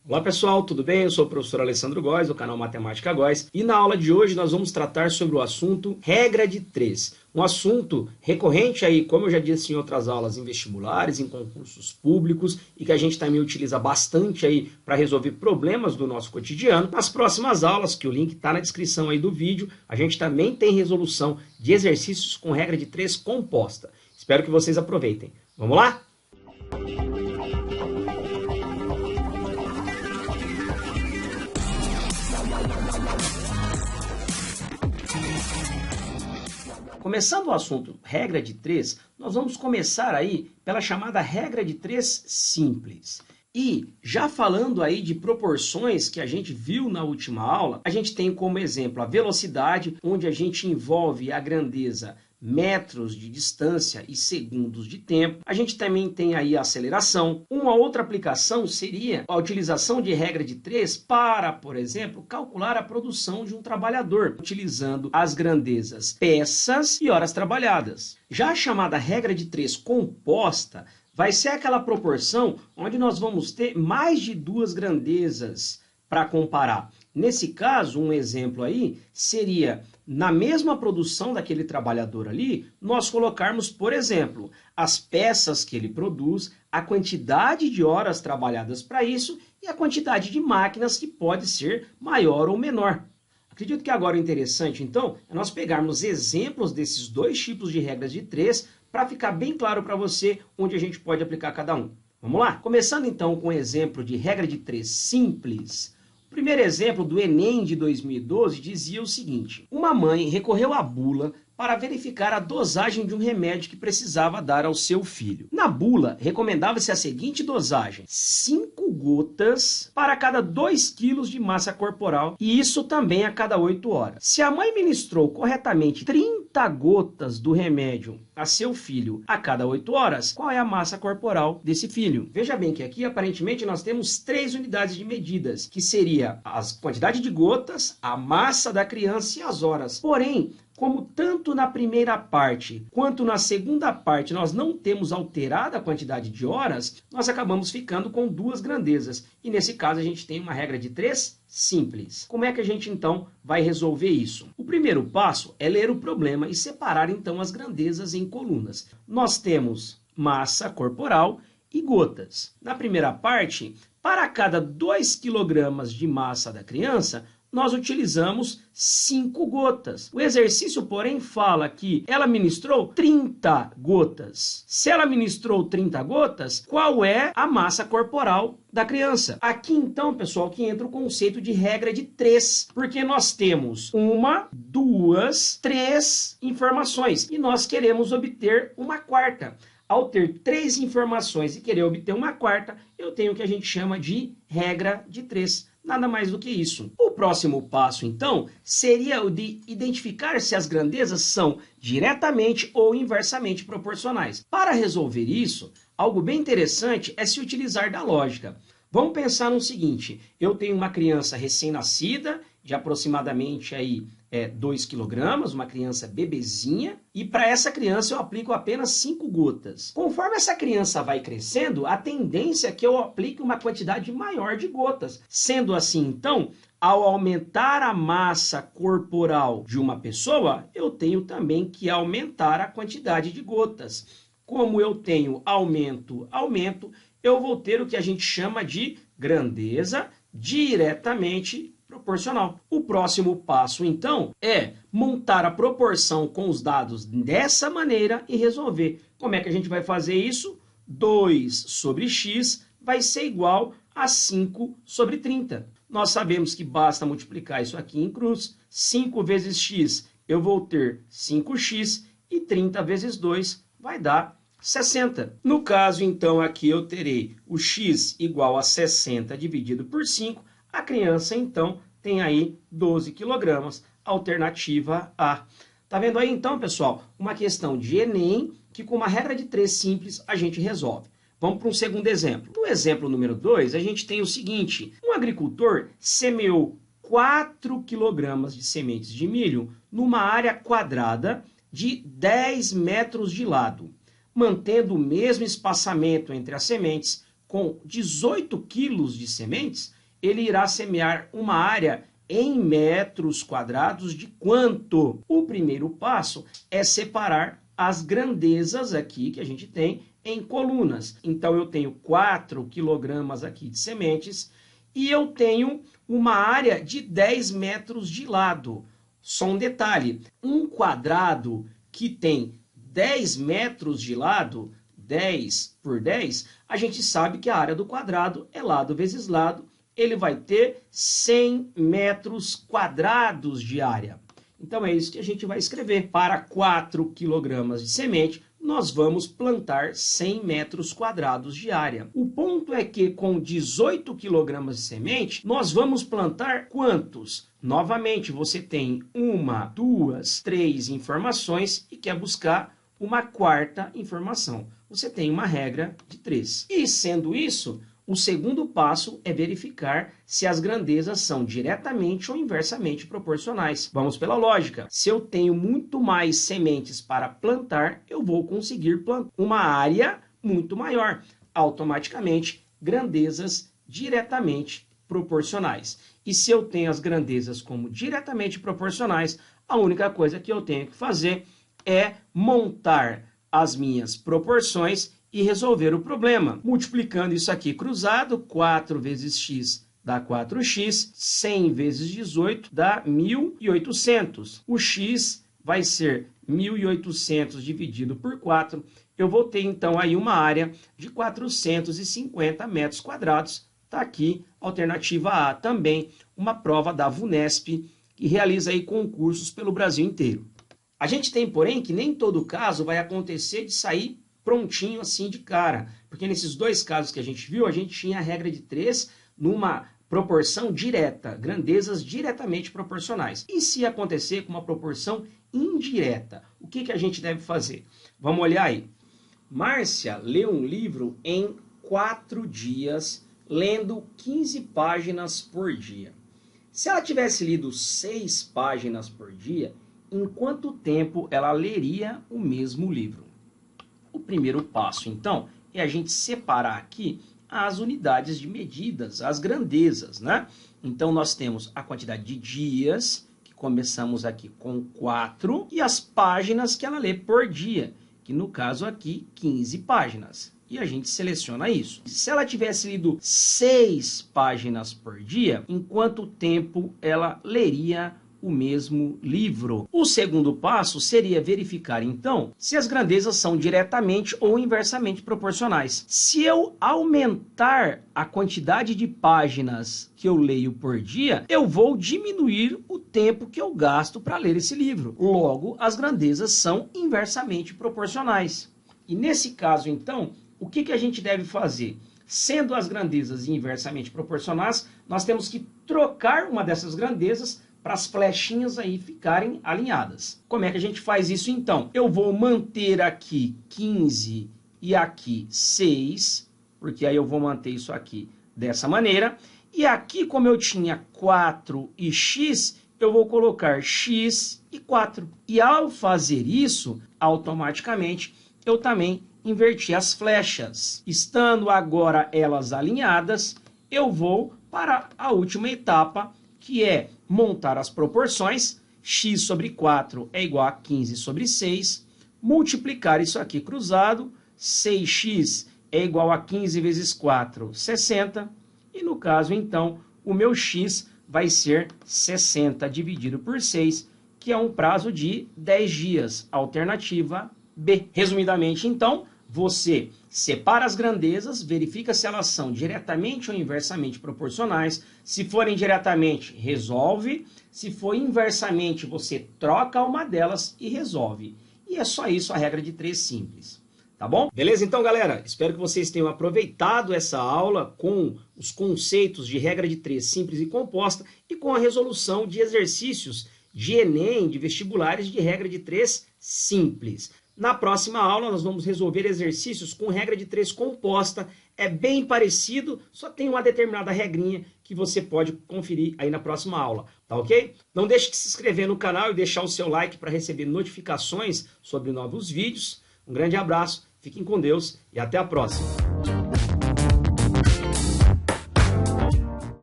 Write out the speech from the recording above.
Olá pessoal, tudo bem? Eu sou o professor Alessandro Góes, do canal Matemática Góes, e na aula de hoje nós vamos tratar sobre o assunto regra de 3. Um assunto recorrente aí, como eu já disse em outras aulas, em vestibulares, em concursos públicos, e que a gente também utiliza bastante aí para resolver problemas do nosso cotidiano. Nas próximas aulas, que o link está na descrição aí do vídeo, a gente também tem resolução de exercícios com regra de 3 composta. Espero que vocês aproveitem. Vamos lá? Começando o assunto regra de 3, nós vamos começar aí pela chamada regra de 3 simples. E já falando aí de proporções que a gente viu na última aula, a gente tem como exemplo a velocidade, onde a gente envolve a grandeza metros de distância e segundos de tempo. A gente também tem aí a aceleração. Uma outra aplicação seria a utilização de regra de 3 para, por exemplo, calcular a produção de um trabalhador, utilizando as grandezas peças e horas trabalhadas. Já a chamada regra de 3 composta vai ser aquela proporção onde nós vamos ter mais de duas grandezas para comparar. Nesse caso, um exemplo aí seria, na mesma produção daquele trabalhador ali, nós colocarmos, por exemplo, as peças que ele produz, a quantidade de horas trabalhadas para isso e a quantidade de máquinas que pode ser maior ou menor. Acredito que agora o interessante, então, é nós pegarmos exemplos desses dois tipos de regras de 3 para ficar bem claro para você onde a gente pode aplicar cada um. Vamos lá? Começando então com o exemplo de regra de 3 simples. O primeiro exemplo do Enem de 2012 dizia o seguinte: uma mãe recorreu à bula para verificar a dosagem de um remédio que precisava dar ao seu filho. Na bula, recomendava-se a seguinte dosagem: 5 gotas para cada 2 quilos de massa corporal, e isso também a cada 8 horas. Se a mãe ministrou corretamente 30 gotas do remédio a seu filho a cada 8 horas, qual é a massa corporal desse filho? Veja bem que aqui, aparentemente, nós temos 3 unidades de medidas, que seria a quantidade de gotas, a massa da criança e as horas. Porém, como tanto na primeira parte quanto na segunda parte nós não temos alterado a quantidade de horas, nós acabamos ficando com duas grandezas. E nesse caso a gente tem uma regra de 3 simples. Como é que a gente então vai resolver isso? O primeiro passo é ler o problema e separar então as grandezas em colunas. Nós temos massa corporal e gotas. Na primeira parte, para cada 2 kg de massa da criança, nós utilizamos 5 gotas. O exercício, porém, fala que ela ministrou 30 gotas. Se ela ministrou 30 gotas, qual é a massa corporal da criança? Aqui, então, pessoal, que entra o conceito de regra de 3, porque nós temos 1, 2, 3 informações e nós queremos obter uma quarta. Ao ter 3 informações e querer obter uma quarta, eu tenho o que a gente chama de regra de 3. Nada mais do que isso. O próximo passo, então, seria o de identificar se as grandezas são diretamente ou inversamente proporcionais. Para resolver isso, algo bem interessante é se utilizar da lógica. Vamos pensar no seguinte: eu tenho uma criança recém-nascida, de aproximadamente aí, 2 kg, uma criança bebezinha, e para essa criança eu aplico apenas 5 gotas. Conforme essa criança vai crescendo, a tendência é que eu aplique uma quantidade maior de gotas. Sendo assim, então, ao aumentar a massa corporal de uma pessoa, eu tenho também que aumentar a quantidade de gotas. Como eu tenho aumento, eu vou ter o que a gente chama de grandeza diretamente proporcional. O próximo passo, então, é montar a proporção com os dados dessa maneira e resolver. Como é que a gente vai fazer isso? 2 sobre x vai ser igual a 5 sobre 30. Nós sabemos que basta multiplicar isso aqui em cruz. 5 vezes x, eu vou ter 5x, e 30 vezes 2 vai dar 60. No caso, então, aqui eu terei o x igual a 60 dividido por 5. A criança, então, tem aí 12 kg, alternativa A. Tá vendo aí, então, pessoal? Uma questão de Enem, que com uma regra de 3 simples, a gente resolve. Vamos para um segundo exemplo. No exemplo número 2, a gente tem o seguinte: um agricultor semeou 4 kg de sementes de milho numa área quadrada de 10 metros de lado, mantendo o mesmo espaçamento entre as sementes. Com 18 quilos de sementes, ele irá semear uma área em metros quadrados de quanto? O primeiro passo é separar as grandezas aqui que a gente tem em colunas. Então, eu tenho 4 quilogramas aqui de sementes e eu tenho uma área de 10 metros de lado. Só um detalhe, um quadrado que tem 10 metros de lado, 10 por 10, a gente sabe que a área do quadrado é lado vezes lado, ele vai ter 100 metros quadrados de área. Então, é isso que a gente vai escrever. Para 4 quilogramas de semente, nós vamos plantar 100 metros quadrados de área. O ponto é que com 18 quilogramas de semente, nós vamos plantar quantos? Novamente, você tem 1, 2, 3 informações e quer buscar uma quarta informação. Você tem uma regra de 3. E sendo isso, o segundo passo é verificar se as grandezas são diretamente ou inversamente proporcionais. Vamos pela lógica. Se eu tenho muito mais sementes para plantar, eu vou conseguir plantar uma área muito maior. Automaticamente, grandezas diretamente proporcionais. E se eu tenho as grandezas como diretamente proporcionais, a única coisa que eu tenho que fazer é montar as minhas proporções e resolver o problema. Multiplicando isso aqui cruzado, 4 vezes x dá 4x, 100 vezes 18 dá 1.800. O x vai ser 1.800 dividido por 4. Eu vou ter, então, aí uma área de 450 metros quadrados. Está aqui, alternativa A. Também uma prova da VUNESP, que realiza aí concursos pelo Brasil inteiro. A gente tem, porém, que nem todo caso vai acontecer de sair prontinho assim de cara, porque nesses dois casos que a gente viu, a gente tinha a regra de 3 numa proporção direta, grandezas diretamente proporcionais. E se acontecer com uma proporção indireta, o que a gente deve fazer? Vamos olhar aí. Márcia leu um livro em 4 dias, lendo 15 páginas por dia. Se ela tivesse lido 6 páginas por dia, em quanto tempo ela leria o mesmo livro? O primeiro passo, então, é a gente separar aqui as unidades de medidas, as grandezas, né? Então, nós temos a quantidade de dias, que começamos aqui com 4, e as páginas que ela lê por dia, que no caso aqui, 15 páginas. E a gente seleciona isso. Se ela tivesse lido 6 páginas por dia, em quanto tempo ela leria o mesmo livro? O segundo passo seria verificar, então, se as grandezas são diretamente ou inversamente proporcionais. Se eu aumentar a quantidade de páginas que eu leio por dia, eu vou diminuir o tempo que eu gasto para ler esse livro. Logo, as grandezas são inversamente proporcionais. E nesse caso, então, o que a gente deve fazer? Sendo as grandezas inversamente proporcionais, nós temos que trocar uma dessas grandezas para as flechinhas aí ficarem alinhadas. Como é que a gente faz isso então? Eu vou manter aqui 15 e aqui 6, porque aí eu vou manter isso aqui dessa maneira. E aqui, como eu tinha 4 e x, eu vou colocar x e 4. E ao fazer isso, automaticamente, eu também inverti as flechas. Estando agora elas alinhadas, eu vou para a última etapa, que é montar as proporções. X sobre 4 é igual a 15 sobre 6. Multiplicar isso aqui cruzado. 6x é igual a 15 vezes 4, 60. E no caso, então, o meu x vai ser 60 dividido por 6, que é um prazo de 10 dias. Alternativa B. Resumidamente, então, você separa as grandezas, verifica se elas são diretamente ou inversamente proporcionais. Se forem diretamente, resolve. Se for inversamente, você troca uma delas e resolve. E é só isso, a regra de 3 simples. Tá bom? Beleza? Então, galera, espero que vocês tenham aproveitado essa aula com os conceitos de regra de 3 simples e composta e com a resolução de exercícios de Enem, de vestibulares de regra de 3 simples. Na próxima aula, nós vamos resolver exercícios com regra de 3 composta. É bem parecido, só tem uma determinada regrinha que você pode conferir aí na próxima aula, tá ok? Não deixe de se inscrever no canal e deixar o seu like para receber notificações sobre novos vídeos. Um grande abraço, fiquem com Deus e até a próxima.